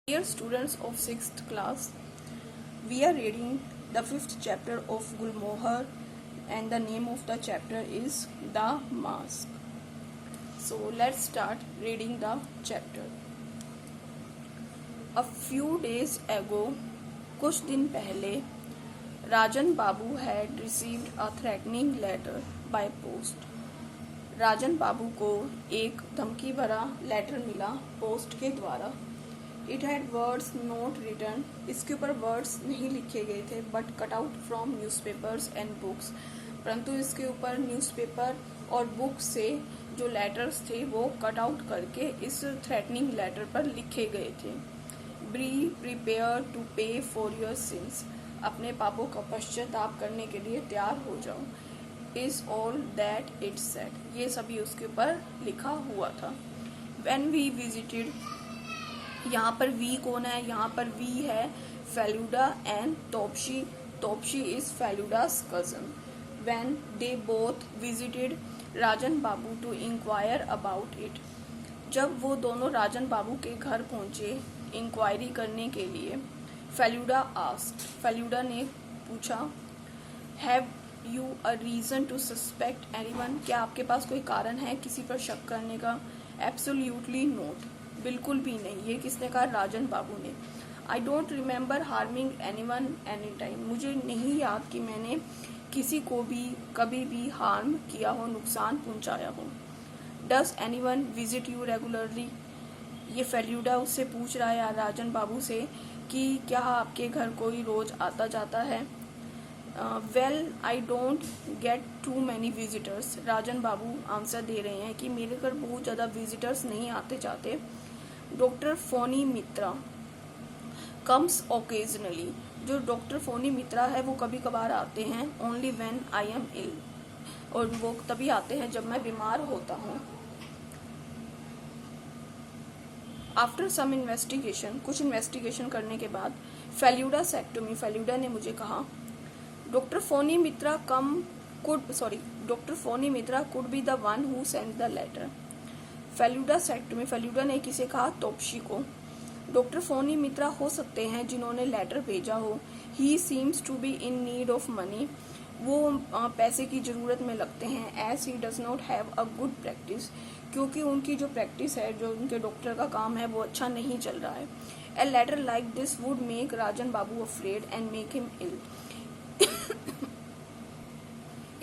Dear students of 6th class, we are reading the 5th chapter of Gulmohar and the name of the chapter is The Mask. So let's start reading the chapter. A few days ago, कुछ दिन पहले, राजन बाबू had received a threatening letter by post. राजन बाबू को एक धमकी भरा letter मिला post के द्वारा. It had words not written, इसके ऊपर वर्ड्स नहीं लिखे गए थे, but cut out from newspapers and books, परंतु इसके ऊपर न्यूज़पेपर और बुक से जो लेटर्स थे वो कट आउट करके इस थ्रेटनिंग लेटर पर लिखे गए थे. बी प्रिपेयर टू पे फॉर योर सिंस, अपने पापों का पश्चाताप करने के लिए तैयार हो जाओ. Is all that it said, ये सभी उसके ऊपर लिखा हुआ था. व्हेन वी विजिटेड, यहाँ पर वी कौन है, यहाँ पर वी है Feluda and Topshe. Topshe is Feluda's cousin. When they both visited Rajan Babu to inquire about it, जब वो दोनों राजन बाबू के घर पहुंचे इंक्वायरी करने के लिए, फेलुडा आस्क्ड, फेलुडा ने पूछा, have you a reason to suspect anyone, क्या आपके पास कोई कारण है किसी पर शक करने का. एब्सोल्यूटली नोट, बिल्कुल भी नहीं. ये किसने कहा? राजन बाबू ने. I don't remember harming anyone any time, मुझे नहीं याद कि मैंने किसी को भी कभी भी हार्म किया हो, नुकसान पहुंचाया हो. Does anyone visit you regularly, ये फेल्यूडा उससे पूछ रहा है राजन बाबू से कि क्या आपके घर कोई रोज आता जाता है. Well I don't get too many visitors, Rajan Babu answer दे रहे हैं कि मेरे घर बहुत ज़्यादा विजिटर्स नहीं आते जाते. Doctor Phoni Mitra comes occasionally, जो डॉक्टर फोनी मित्रा है वो कभी कभार आते हैं. Only when I am ill, और वो तभी आते हैं जब मैं बीमार होता हूँ. आफ्टर सम इन्वेस्टिगेशन, कुछ इन्वेस्टिगेशन करने के बाद, फेल्यूडा सेड टू मी, फेल्यूडा ने मुझे कहा, doctor Phoni Mitra doctor Phoni Mitra could be the one who send the letter. Feluda said to me, Feluda ने किसे कहा? तोप्शी को. डॉक्टर फोनी मित्रा हो सकते हैं जिन्होंने लेटर भेजा हो. He seems to be in need of money, वो पैसे की जरूरत में लगते हैं. As he does not have a good practice, क्योंकि उनकी जो प्रैक्टिस है, जो उनके डॉक्टर का काम है, वो अच्छा नहीं चल रहा है. A letter like this would make Rajan Babu afraid and make him ill,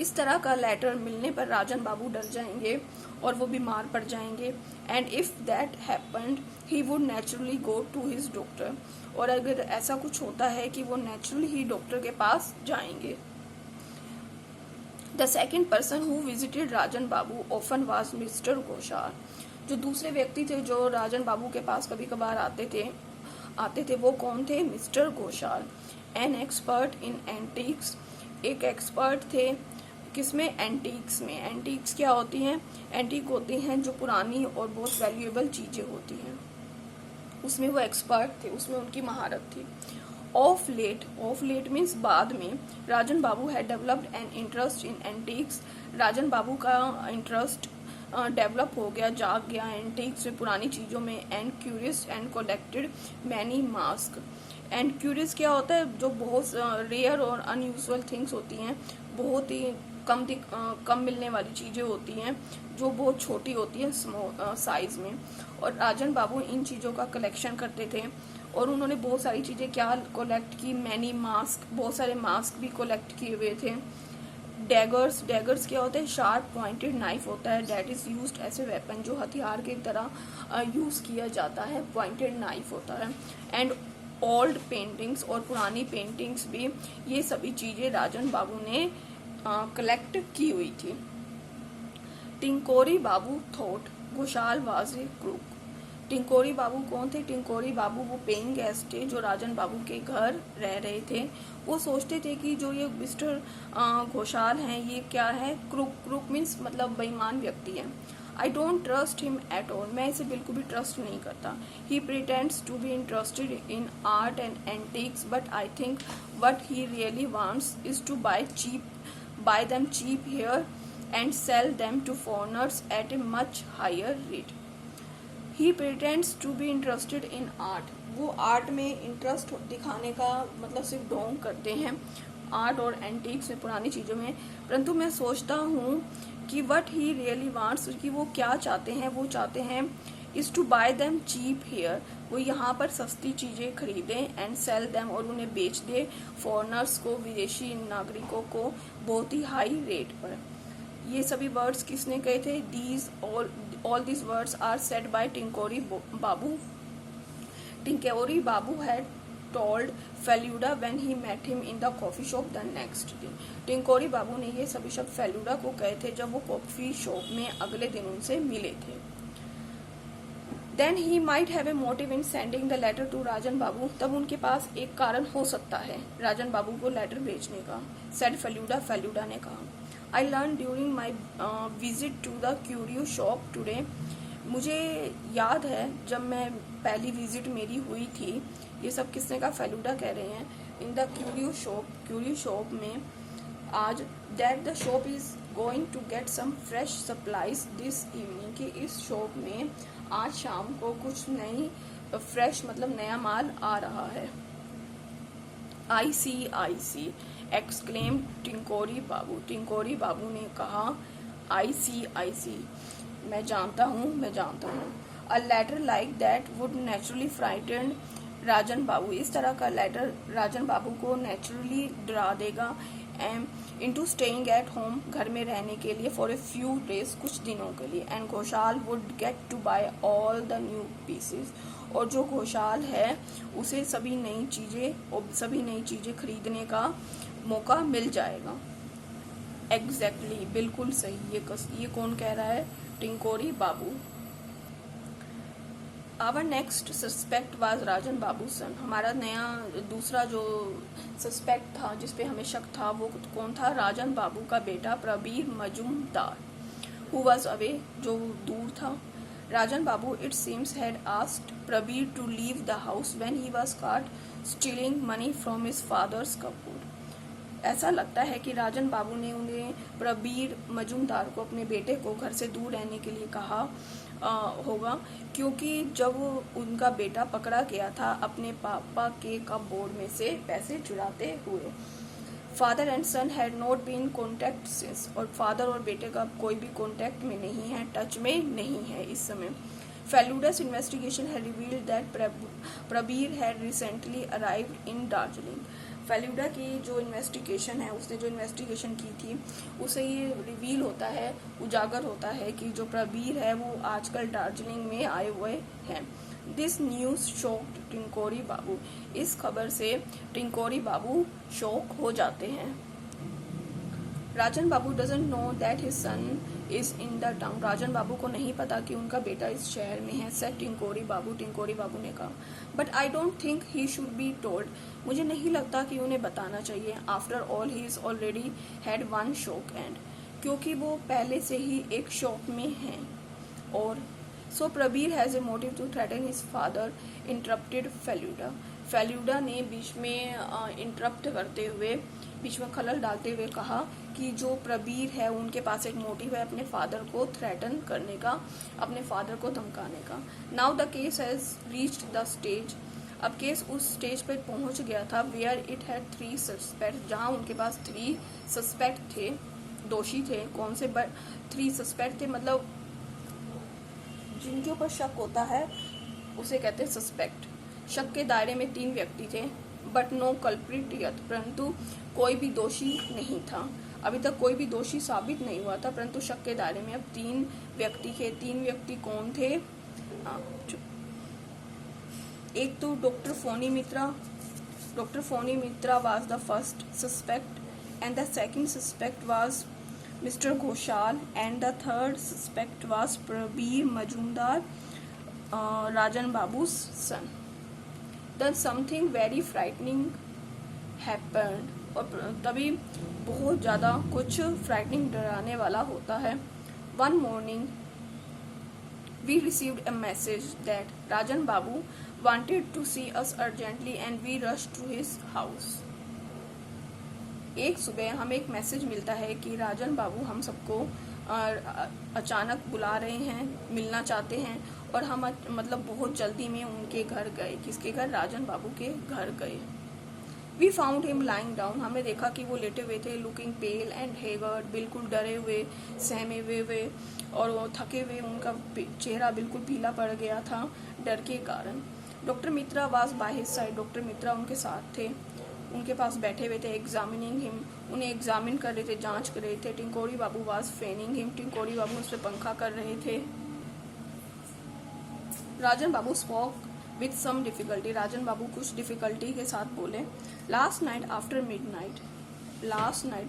इस तरह का लेटर मिलने पर राजन बाबू डर जाएंगे और वो बीमार पड़ जाएंगे. And if that happened he would naturally go to his doctor, और अगर ऐसा कुछ होता है कि वो नेचुरली ही डॉक्टर के पास जाएंगे. The second person who visited Rajan Babu often was mister Ghoshal, जो दूसरे व्यक्ति थे जो राजन बाबू के पास कभी कभार आते थे वो कौन थे? Mister Ghoshal. An expert in antiques, एक एक्सपर्ट थे किसमें? एंटीक्स में. एंटीक्स क्या होती हैं? एंटीक होती हैं जो पुरानी और बहुत वैल्यूएबल चीजें होती हैं, उसमें वो एक्सपर्ट थे, उसमें उनकी महारत थी. ऑफ लेट मीन्स बाद में, Rajan Babu has developed an interest in antiques, Rajan Babu का इंटरेस्ट डेवलप हो गया, जाग गया एंटीक्स में, पुरानी चीज़ों में. And curious and collected many mask. And curious क्या होता है? जो बहुत रेयर और अनयूजुअल थिंग्स होती हैं, बहुत ही कम मिलने वाली चीज़ें होती हैं, जो बहुत छोटी होती हैं साइज में. और राजन बाबू इन चीज़ों का कलेक्शन करते थे, और उन्होंने बहुत सारी चीज़ें क्या कलेक्ट की? मैनी मास्क, बहुत सारे मास्क भी कलेक्ट किए हुए थे. डैगर्स क्या होते हैं? शार्प पॉइंटेड नाइफ होता है, that is used as a weapon, जो हथियार की तरह यूज़ किया जाता है, पॉइंटेड नाइफ होता है. एंड ओल्ड पेंटिंग्स, और पुरानी पेंटिंग्स भी, ये सभी चीज़ें राजन बाबू ने कलेक्ट की हुई थी. Tinkori Babu thought Ghoshal was a crook. Tinkori Babu कौन थे? टिंकोरी बाबू वो पेइंग गेस्ट थे जो राजन बाबू के घर रह रहे थे. वो सोचते थे कि जो ये मिस्टर घोषाल हैं, ये क्या है? क्रूक मीन्स मतलब बेईमान व्यक्ति है. I don't trust him at all, मैं इसे बिल्कुल भी ट्रस्ट नहीं करता. He pretends to be interested in art and antiques, but I think what he really wants is to buy them cheap here and sell them to foreigners at a much higher rate. He pretends to be interested in art. वो art में interest दिखाने का मतलब सिर्फ ढोंग करते हैं art और एंटीक्स में, पुरानी चीज़ों में। परंतु मैं सोचता हूँ कि वट ही रियली वांट्स, कि वो क्या चाहते हैं, वो चाहते हैं is to buy them cheap here, वो यहाँ पर सस्ती चीज़ें खरीदें एंड सेल देम, और उन्हें बेच दे फॉरनर्स को, विदेशी नागरिकों को बहुत ही हाई रेट पर। ये सभी वर्ड्स किसने कहे थे? These all these words are said by Tinkori Babu. Tinkori Babu had told Feluda when he met him in the coffee shop the next day. Tinkori Babu ने ये सभी शब्द फेलुडा को कहे थे जब वो कॉफी शॉप में अगले दिन उनसे मिले थे। Then he might have a motive in sending the letter to Rajan Babu, तब उनके पास एक कारण हो सकता है राजन बाबू को लेटर भेजने का। सेड फेलुडा, फेलुडा ने कहा, I learn during my visit to the curio shop today. मुझे याद है जब मैं पहली विजिट मेरी हुई थी, ये सब किसने का? फेलुडा कह रहे हैं। इन द क्यूरियो शॉप में आज, that the shop is going to get some fresh supplies this evening, कि इस शॉप में आज शाम को कुछ नई फ्रेश मतलब नया माल आ रहा है। आई सी एक्सक्लेम टिंकोरी बाबू। टिंकोरी बाबू ने कहा, आई सी, मैं जानता हूँ। A letter like that would naturally frighten Rajan Babu, इस तरह का लेटर राजन बाबू को नेचुरली डरा देगा। इनटू स्टेइंग एट होम, घर में रहने के लिए, फॉर ए फ्यू डेज, कुछ दिनों के लिए। And Ghoshal would get to buy all the new pieces, और जो घोषाल है उसे सभी नई चीजें खरीदने का मौका मिल जाएगा। एग्जैक्टली, बिल्कुल सही। ये कौन कह रहा है? टिंकोरी बाबू। आवर नेक्स्ट सस्पेक्ट वाज राजन बाबू सन। हमारा नया दूसरा जो सस्पेक्ट था, जिसपे हमें शक था, वो कौन था? राजन बाबू का बेटा Prabir Majumdar, who was away, जो दूर था। Rajan Babu, it seems, had asked Prabir to leave the house when he was caught stealing money from his father's cupboard. ऐसा लगता है कि राजन बाबू ने उन्हें प्रबीर मजूमदार को, अपने बेटे को, घर से दूर रहने के लिए कहा होगा, क्योंकि जब उनका बेटा पकड़ा गया था अपने पापा के कपबोर्ड में से पैसे चुराते हुए। Father and son had not been contact since, और फादर और बेटे का कोई भी कॉन्टैक्ट में नहीं है, टच में नहीं है इस समय। Feluda's investigation had revealed that Prabir had recently arrived in Darjeeling. Feluda की जो इन्वेस्टिगेशन है, उसने जो इन्वेस्टिगेशन की थी, उसे ये रिवील होता है, उजागर होता है कि जो प्रबीर है वो आजकल दार्जिलिंग में आए हुए हैं। This news shocked Tinkori Babu. इस खबर से टिंकोरी बाबू शॉक हो जाते हैं। Rajan Babu doesn't know that his son is in the town. Rajan Babu को नहीं पता कि उनका बेटा इस शहर में है। सेड टिंकोरी बाबू ने कहा, but I don't think he should be told. मुझे नहीं लगता कि उन्हें बताना चाहिए। After all he is already had one shock and, क्योंकि वो पहले से ही एक शॉक में हैं। और so Prabir has a motive to threaten his father, interrupted Feluda ने बीच में इंटरप्ट करते हुए, बीच में खलल डालते हुए कहा कि जो प्रबीर है उनके पास एक मोटिव है अपने फादर को थ्रेटन करने का, अपने फादर को धमकाने का। Now the case has reached the stage. अब केस उस स्टेज पर पहुंच गया था वेयर इट हैड 3 सस्पेक्ट, जहां उनके पास 3 सस्पेक्ट थे, दोषी थे। कौन से? 3 सस्पेक्ट थे, मतलब जिनके ऊपर शक होता है उसे कहते हैं सस्पेक्ट। शक के दायरे में 3 व्यक्ति थे, बट नो कल्प्रिट यत, परंतु कोई भी दोषी नहीं था। अभी तक कोई भी दोषी साबित नहीं हुआ था, परंतु शक के दायरे में अब 3 व्यक्ति थे। 3 व्यक्ति कौन थे? एक तो doctor Phoni Mitra was the first suspect and the second suspect was mister Ghoshal and the third suspect was Prabir Majumdar, Rajan Babu's son. Then something very frightening happened. और तभी बहुत ज़्यादा कुछ फ्राइटनिंग, डराने वाला होता है। One morning we received a message that Rajan Babu wanted to see us urgently and we rushed to his house. एक सुबह हमें एक मैसेज मिलता है कि राजन बाबू हम सबको अचानक बुला रहे हैं, मिलना चाहते हैं, और हम मतलब बहुत जल्दी में उनके घर गए। किसके घर? राजन बाबू के घर गए। We found him lying down, हमने देखा कि वो लेटे हुए थे, लुकिंग पेल एंड हेगर्ड, बिल्कुल डरे हुए, सहमे हुए और वो थके हुए, उनका चेहरा बिल्कुल पीला पड़ गया था डर के कारण। Doctor Mitra was by his side, doctor Mitra उनके साथ थे, उनके पास बैठे हुए थे। एग्जामिनिंग हिम, उन्हें एग्जामिन कर रहे थे, जांच कर रहे थे। टिंकोरी बाबू वाज फैनिंग हिम, टिंकोरी बाबू उस पर पंखा कर रहे थे। राजन बाबू स्पोक विथ सम डिफिकल्टी, राजन बाबू कुछ डिफिकल्टी के साथ बोले। Last night after midnight, last night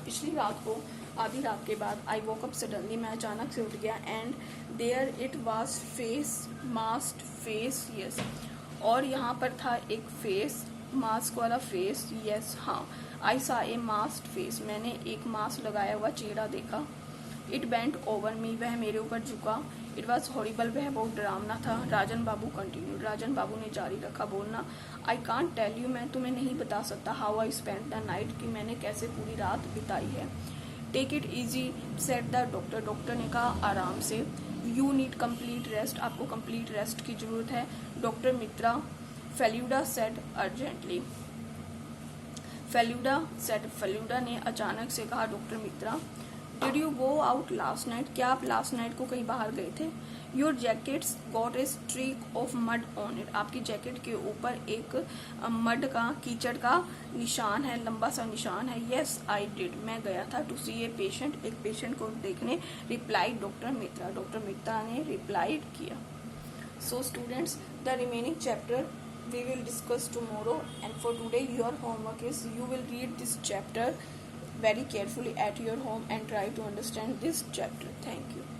पिछली रात को, आधी रात के बाद, आई वोक अप सडनली, मैं अचानक से उठ गया, and there it was face, masked face, yes, और यहाँ पर था एक फेस, मास्क वाला फेस, यस, हाँ, आई सा ए मास्क्ड फेस, मैंने एक मास्क लगाया हुआ चेहरा देखा। इट बेंट ओवर मी, वह मेरे ऊपर झुका। इट वॉज हॉरिबल, वह बहुत डरावना था। राजन बाबू कंटिन्यू, राजन बाबू ने जारी रखा बोलना। आई कांट टेल यू, मैं तुम्हें नहीं बता सकता, how I spend the night, कि मैंने कैसे पूरी रात बिताई है। Take it easy said the doctor, doctor ने कहा आराम से। यू नीड कम्प्लीट रेस्ट, आपको कम्प्लीट रेस्ट की जरूरत है। Doctor Mitra, Feluda said urgently, Feluda said, Feluda ने अचानक से कहा doctor Mitra. Did you go out last night, क्या आप लास्ट नाइट को कहीं बाहर गए थे? Your jacket's got A streak of mud on it, आपकी जैकेट के ऊपर एक मड का, कीचड़ का निशान है, लंबा सा निशान है। यस आई डिड, मैं गया था टू सी ए पेशेंट, एक पेशेंट को देखने। रिप्लाइड डॉक्टर मित्रा, डॉक्टर मित्रा ने रिप्लाइड किया। So students, the remaining chapter we will discuss tomorrow, and for today your homework is you will read this chapter very carefully at your home and try to understand this chapter. Thank you.